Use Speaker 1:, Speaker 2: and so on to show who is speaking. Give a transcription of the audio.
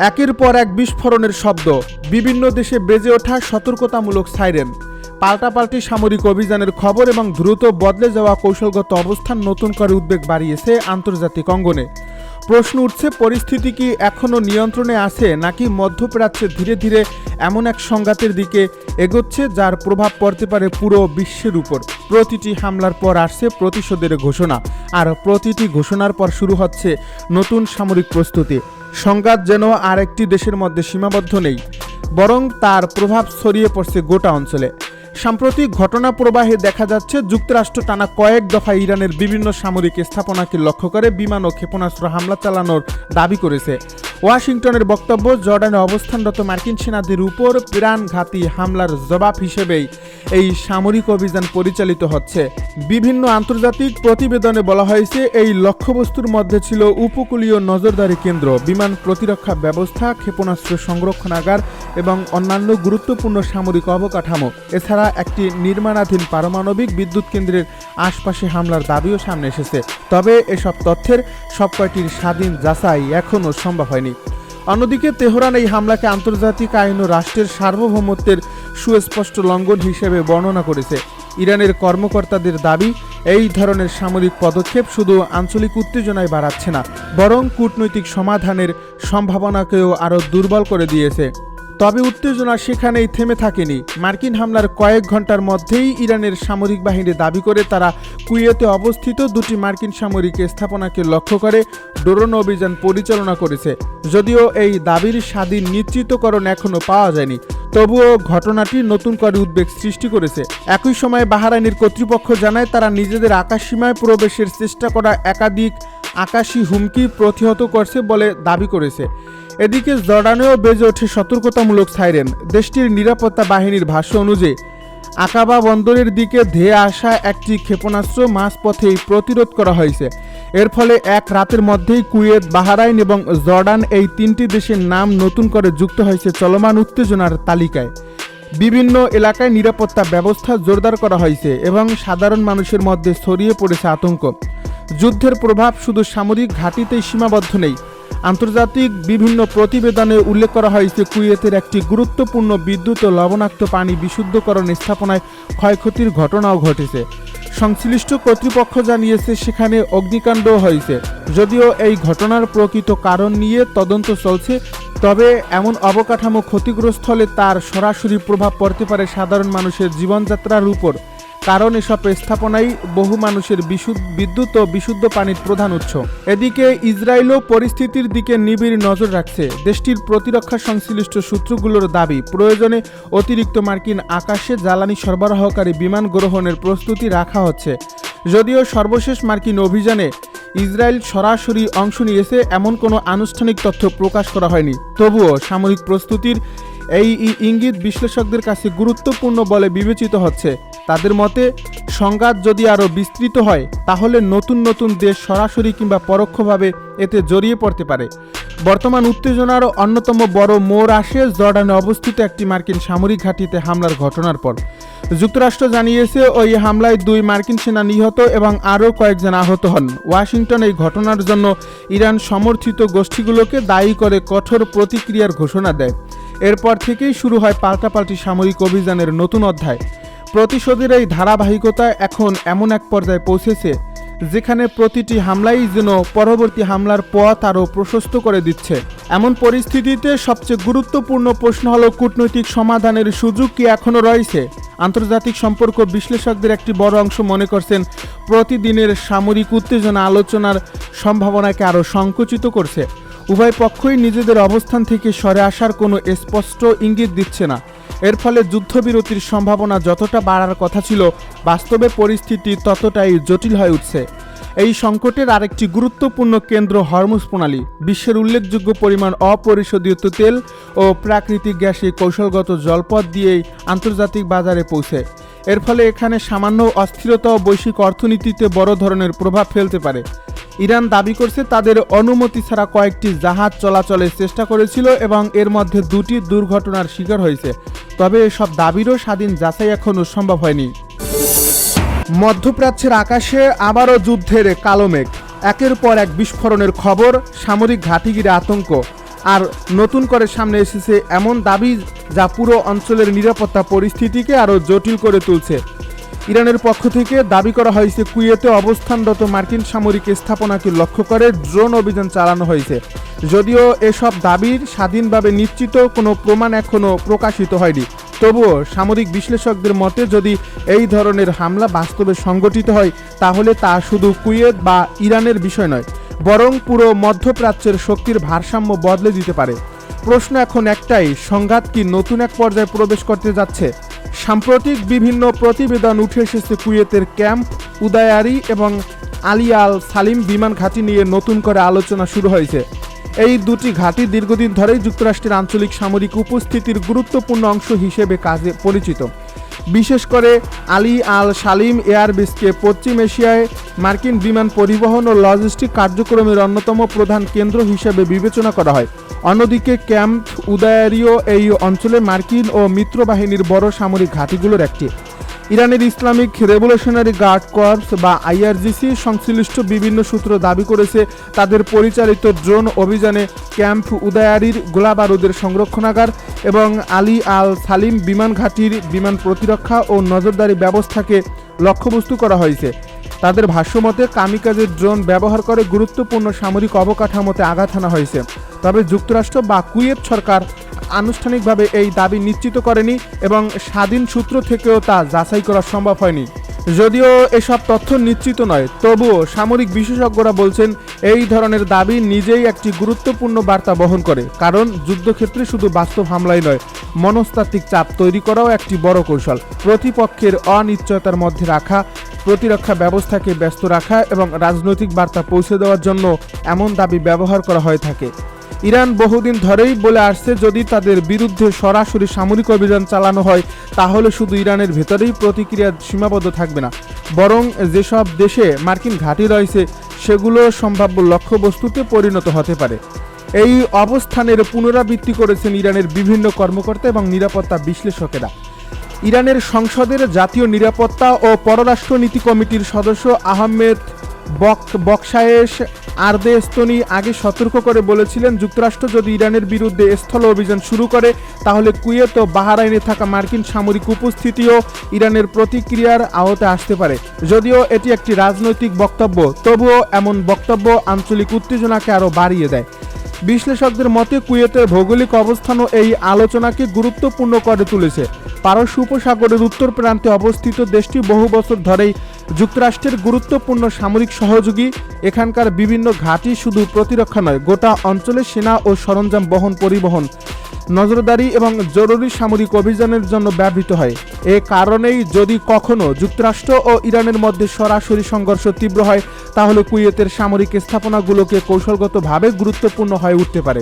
Speaker 1: একের পর এক বিস্ফোরণের শব্দ, বিভিন্ন দেশে বেজে ওঠা সতর্কতামূলক সাইরেন, পাল্টাপাল্টি সামরিক অভিযানের খবর এবং দ্রুত বদলে যাওয়া কৌশলগত অবস্থান নতুন করে উদ্বেগ বাড়িয়েছে আন্তর্জাতিক অঙ্গনে। প্রশ্ন উঠছে, পরিস্থিতি কি এখনও নিয়ন্ত্রণে আছে, নাকি মধ্যপ্রাচ্যে ধীরে ধীরে এমন এক সংঘাতের দিকে এগোচ্ছে যার প্রভাব পড়তে পারে পুরো বিশ্বের উপর। প্রতিটি হামলার পর আসছে প্রতিশোধের ঘোষণা, আর প্রতিটি ঘোষণার পর শুরু হচ্ছে নতুন সামরিক প্রস্তুতি। সংঘাত যেন আর একটি দেশের মধ্যে সীমাবদ্ধ নেই, বরং তার প্রভাব ছড়িয়ে পড়ছে গোটা অঞ্চলে। সাম্প্রতিক ঘটনা প্রবাহে দেখা যাচ্ছে যুক্তরাষ্ট্র টানা কয়েক দফায় ইরানের বিভিন্ন সামরিক স্থাপনাকে লক্ষ্য করে বিমান ও ক্ষেপণাস্ত্র হামলা চালানোর দাবি করেছে। ওয়াশিংটনের বক্তব্য, জর্ডানে অবস্থানরত মার্কিন সেনাদের উপর প্রাণঘাতী হামলার জবাব হিসেবেই এই সামরিক অভিযান পরিচালিত হচ্ছে। বিভিন্ন আন্তর্জাতিক প্রতিবেদনে বলা হয়েছে, এই লক্ষ্যবস্তুর মধ্যে ছিল উপকূলীয় নজরদারি কেন্দ্র, বিমান প্রতিরক্ষা ব্যবস্থা, ক্ষেপণাস্ত্র সংরক্ষণাগার এবং অন্যান্য গুরুত্বপূর্ণ সামরিক অবকাঠামো। এছাড়া একটি নির্মাণাধীন পারমাণবিক বিদ্যুৎ কেন্দ্রের আশপাশে হামলার দাবিও সামনে এসেছে। তবে এসব তথ্যের সবকয়টির স্বাধীন যাচাই এখনও সম্ভব হয়নি। অন্যদিকে তেহরান এই হামলাকে আন্তর্জাতিক আইন ও রাষ্ট্রের সার্বভৌমত্বের সুস্পষ্ট লঙ্ঘন হিসেবে বর্ণনা করেছে। ইরানের কর্মকর্তাদের দাবি, এই ধরনের সামরিক পদক্ষেপ শুধু আঞ্চলিক উত্তেজনায় বাড়াচ্ছে না, বরং কূটনৈতিক সমাধানের সম্ভাবনাকেও আরও দুর্বল করে দিয়েছে। তবে উত্তেজনা সেখানেই থেমে থাকেনি। মার্কিন হামলার কয়েক ঘন্টার মধ্যেই ইরানের সামরিক বাহিনী দাবি করে তারা কুয়েতে অবস্থিত দুটি মার্কিন সামরিক স্থাপনাকে লক্ষ্য করে ড্রোন অভিযান পরিচালনা করেছে। যদিও এই দাবির স্বাধীন নিশ্চিতকরণ এখনও পাওয়া যায়নি, তবুও ঘটনাটি নতুন করে উদ্বেগ সৃষ্টি করেছে। একই সময়ে বাহরাইনের কর্তৃপক্ষ জানায়, তারা নিজেদের আকাশসীমায় প্রবেশের চেষ্টা করা একাধিক আকাশী হুমকি প্রতিহত করছে বলে দাবি করেছে। এদিকে জর্ডানেও বেজে ওঠে সতর্কতামূলক সাইরেন। দেশটির নিরাপত্তা বাহিনীর ভাষ্য অনুযায়ী আকাবা বন্দরের দিকে ধেয়ে আসা একটি ক্ষেপণাস্ত্র মাঝপথেই প্রতিরোধ করা হয়েছে। এর ফলে এক রাতের মধ্যেই কুয়েত, বাহরাইন এবং জর্ডান এই তিনটি দেশের নাম নতুন করে যুক্ত হয়েছে চলমান উত্তেজনার তালিকায়। বিভিন্ন এলাকায় নিরাপত্তা ব্যবস্থা জোরদার করা হয়েছে এবং সাধারণ মানুষের মধ্যে ছড়িয়ে পড়েছে আতঙ্ক। যুদ্ধের প্রভাব শুধু সামরিক ঘাঁটিতেই সীমাবদ্ধ নেই। আন্তর্জাতিক বিভিন্ন প্রতিবেদনে উল্লেখ করা হয়েছে, কুয়েতের একটি গুরুত্বপূর্ণ বিদ্যুৎ ও লবণাক্ত পানি বিশুদ্ধকরণ স্থাপনায় ক্ষয়ক্ষতির ঘটনাও ঘটেছে। সংশ্লিষ্ট কর্তৃপক্ষ জানিয়েছে, সেখানে অগ্নিকাণ্ডও হয়েছে। যদিও এই ঘটনার প্রকৃত কারণ নিয়ে তদন্ত চলছে, তবে এমন অবকাঠামো ক্ষতিগ্রস্ত হলে তার সরাসরি প্রভাব পড়তে পারে সাধারণ মানুষের জীবনযাত্রার উপর, কারণ এসব স্থাপনাই বহু মানুষের বিদ্যুৎ ও বিশুদ্ধ পানির প্রধান উৎস। এদিকে ইসরায়েলও পরিস্থিতির দিকে নিবিড় নজর রাখছে। দেশটির প্রতিরক্ষা সংশ্লিষ্ট সূত্রগুলোর দাবি, প্রয়োজনে অতিরিক্ত মার্কিন আকাশে জ্বালানি সরবরাহকারী বিমান গ্রহণের প্রস্তুতি রাখা হচ্ছে। যদিও সর্বশেষ মার্কিন অভিযানে ইসরায়েল সরাসরি অংশ নিয়েছে এমন কোনো আনুষ্ঠানিক তথ্য প্রকাশ করা হয়নি, তবুও সামরিক প্রস্তুতির এই ইঙ্গিত বিশ্লেষকদের কাছে গুরুত্বপূর্ণ বলে বিবেচিত হচ্ছে। তাদের মতে, সংঘাত যদি আরও বিস্তৃত হয়, তাহলে নতুন নতুন দেশ সরাসরি কিংবা পরোক্ষভাবে এতে জড়িয়ে পড়তে পারে। বর্তমান উত্তেজনার অন্যতম বড় মোড় আসে জর্ডানে অবস্থিত একটি মার্কিন সামরিক ঘাঁটিতে হামলার ঘটনার পর। যুক্তরাষ্ট্র জানিয়েছে, ওই হামলায় 2 মার্কিন সেনা নিহত এবং আরও কয়েকজন আহত হন। ওয়াশিংটন এই ঘটনার জন্য ইরান সমর্থিত গোষ্ঠীগুলোকে দায়ী করে কঠোর প্রতিক্রিয়ার ঘোষণা দেয়। এরপর থেকেই শুরু হয় পাল্টাপাল্টি সামরিক অভিযানের নতুন অধ্যায়। প্রতিশোধের এই ধারাবাহিকতা এখন এমন এক পর্যায়ে পৌঁছেছে, যেখানে প্রতিটি হামলাই যেন পরবর্তী হামলার পথ আরও প্রশস্ত করে দিচ্ছে। এমন পরিস্থিতিতে সবচেয়ে গুরুত্বপূর্ণ প্রশ্ন হলো, কূটনৈতিক সমাধানের সুযোগ কি এখনও রয়েছে? আন্তর্জাতিক সম্পর্ক বিশ্লেষকদের একটি বড় অংশ মনে করছেন, প্রতিদিনের সামরিক উত্তেজনা আলোচনার সম্ভাবনাকে আরও সংকুচিত করছে। উভয় পক্ষই নিজেদের অবস্থান থেকে সরে আসার কোনো স্পষ্ট ইঙ্গিত দিচ্ছে না। এর ফলে যুদ্ধবিরতির সম্ভাবনা যতটা বাড়ার কথা ছিল, বাস্তবে পরিস্থিতি ততটাই জটিল হয়ে উঠছে। এই সংকটের আরেকটি গুরুত্বপূর্ণ কেন্দ্র হরমুজ প্রণালী। বিশ্বের উল্লেখযোগ্য পরিমাণ অপরিশোধিত তেল ও প্রাকৃতিক গ্যাসে কৌশলগত জলপথ দিয়েই আন্তর্জাতিক বাজারে পৌঁছে। এর ফলে এখানে সামান্য অস্থিরতা ও বৈশ্বিক অর্থনীতিতে বড় ধরনের প্রভাব ফেলতে পারে। ইরান দাবি করছে, তাদের অনুমতি ছাড়া কয়েকটি জাহাজ চলাচলের চেষ্টা করেছিল এবং এর মধ্যে 2টি দুর্ঘটনার শিকার হয়েছে। তবে এসব দাবিরও স্বাধীন যাচাই এখনও সম্ভব হয়নি। মধ্যপ্রাচ্যের আকাশে আবারও যুদ্ধের কালো মেঘ। একের পর এক বিস্ফোরণের খবর, সামরিক ঘাঁটি ঘিরে আতঙ্ক। আর নতুন করে সামনে এসেছে এমন দাবি যা পুরো অঞ্চলের নিরাপত্তা পরিস্থিতিকে আরও জটিল করে তুলছে। ইরানের পক্ষ থেকে দাবি করা হয়েছে কুয়েতে অবস্থানরত মার্কিন সামরিক স্থাপনাকে লক্ষ্য করে ড্রোন অভিযান চালানো হয়েছে। যদিও এসব দাবির স্বাধীনভাবে নিশ্চিত কোনো প্রমাণ এখনও প্রকাশিত হয়নি, তবুও সামরিক বিশ্লেষকদের মতে যদি এই ধরনের হামলা বাস্তবে সংগঠিত হয় তাহলে তা শুধু কুয়েত বা ইরানের বিষয় নয়, বরং পুরো মধ্যপ্রাচ্যের শক্তির ভারসাম্য বদলে দিতে পারে। প্রশ্ন এখন একটাই, সংঘাত কি নতুন এক পর্যায়ে প্রবেশ করতে যাচ্ছে? সাম্প্রতিক বিভিন্ন প্রতিবেদন উঠে এসেছে কুয়েতের ক্যাম্প উদায়ারি এবং আলী আল সালিম বিমান ঘাঁটি নিয়ে নতুন করে আলোচনা শুরু হয়েছে। এই দুটি ঘাঁটি দীর্ঘদিন ধরেই যুক্তরাষ্ট্রের আঞ্চলিক সামরিক উপস্থিতির গুরুত্বপূর্ণ অংশ হিসেবে কাজে পরিচিত। বিশেষ করে আলী আল সালিম এয়ারবেসকে পশ্চিম এশিয়ায় মার্কিন বিমান পরিবহন ও লজিস্টিক কার্যক্রমের অন্যতম প্রধান কেন্দ্র হিসেবে বিবেচনা করা হয়। অন্যদিকে ক্যাম্প উদায়ারিও এই অঞ্চলে মার্কিন ও মিত্রবাহিনীর বড় সামরিক ঘাঁটিগুলোর একটি। ইরানের ইসলামিক রেভলিউশনারি গার্ড কর্পস বা আইআরজিসি সংশ্লিষ্ট বিভিন্ন সূত্র দাবি করেছে তাদের পরিচালিত ড্রোন অভিযানে ক্যাম্প উদায়ারির গোলাবারুদের সংরক্ষণাগার এবং আলী আল সালিম বিমান ঘাঁটির বিমান প্রতিরক্ষা ও নজরদারি ব্যবস্থাকে লক্ষ্যবস্তু করা হয়েছে। তাদের ভাষ্যমতে কামিকাজের ড্রোন ব্যবহার করে গুরুত্বপূর্ণ সামরিক অবকাঠামোতে আঘাত হানা হয়েছে। তবে যুক্তরাষ্ট্র বা কুয়েত সরকার আনুষ্ঠানিকভাবে এই দাবি নিশ্চিত করেনি এবং স্বাধীন সূত্র থেকেও তা যাচাই করা সম্ভব হয়নি। যদিও এসব তথ্য নিশ্চিত নয়, তবুও সামরিক বিশেষজ্ঞরা বলছেন এই ধরনের দাবি নিজেই একটি গুরুত্বপূর্ণ বার্তা বহন করে, কারণ যুদ্ধক্ষেত্রে শুধু বাস্তব হামলাই নয়, মনস্তাত্ত্বিক চাপ তৈরি করাও একটি বড় কৌশল। প্রতিপক্ষের অনিশ্চয়তার মধ্যে রাখা, প্রতিরক্ষা ব্যবস্থাকে ব্যস্ত রাখা এবং রাজনৈতিক বার্তা পৌঁছে দেওয়ার জন্য এমন দাবি ব্যবহার করা হয়ে থাকে। ইরান বহুদিন ধরেই বলে আসছে যদি তাদের বিরুদ্ধে সরাসরি সামরিক অভিযান চালানো হয় তাহলে শুধু ইরানের ভেতরেই প্রতিক্রিয়া সীমাবদ্ধ থাকবে না, বরং যেসব দেশে মার্কিন ঘাঁটি রয়েছে সেগুলো সম্ভাব্য লক্ষ্যবস্তুতে পরিণত হতে পারে। এই অবস্থানের পুনরাবৃত্তি করেছেন ইরানের বিভিন্ন কর্মকর্তা এবং নিরাপত্তা বিশ্লেষকেরা। ইরানের সংসদের জাতীয় নিরাপত্তা ও পররাষ্ট্র নীতি কমিটির সদস্য আহমেদ বকশায়েশ আরদেস্তনি আগে সতর্ক করে বলেছিলেন যুক্তরাষ্ট্র যদি ইরানের বিরুদ্ধে স্থল অভিযান শুরু করে তাহলে কুয়েত ও বাহরাইনে থাকা মার্কিন সামরিক উপস্থিতিও ইরানের প্রতিক্রিয়ার আওতায় আসতে পারে। যদিও এটি একটি রাজনৈতিক বক্তব্য, তবুও এমন বক্তব্য আঞ্চলিক উত্তেজনাকে আরও বাড়িয়ে দেয়। বিশ্লেষকদের মতে কুয়েতের ভৌগোলিক অবস্থানও এই আলোচনাকে গুরুত্বপূর্ণ করে তুলেছে। পারস্য উপসাগরের উত্তর প্রান্তে অবস্থিত দেশটি বহু বছর ধরেই যুক্তরাষ্ট্রের গুরুত্বপূর্ণ সামরিক সহযোগী। এখানকার বিভিন্ন ঘাঁটি শুধু প্রতিরক্ষা নয়, গোটা অঞ্চলে সেনা ও সরঞ্জাম পরিবহন, নজরদারি এবং জরুরি সামরিক অভিযানের জন্য ব্যবহৃত হয়। এ কারণেই যদি কখনো যুক্তরাষ্ট্র ও ইরানের মধ্যে সরাসরি সংঘর্ষ তীব্র হয় তাহলে কুয়েতের সামরিক স্থাপনাগুলোকে কৌশলগতভাবে গুরুত্বপূর্ণ হয়ে উঠতে পারে।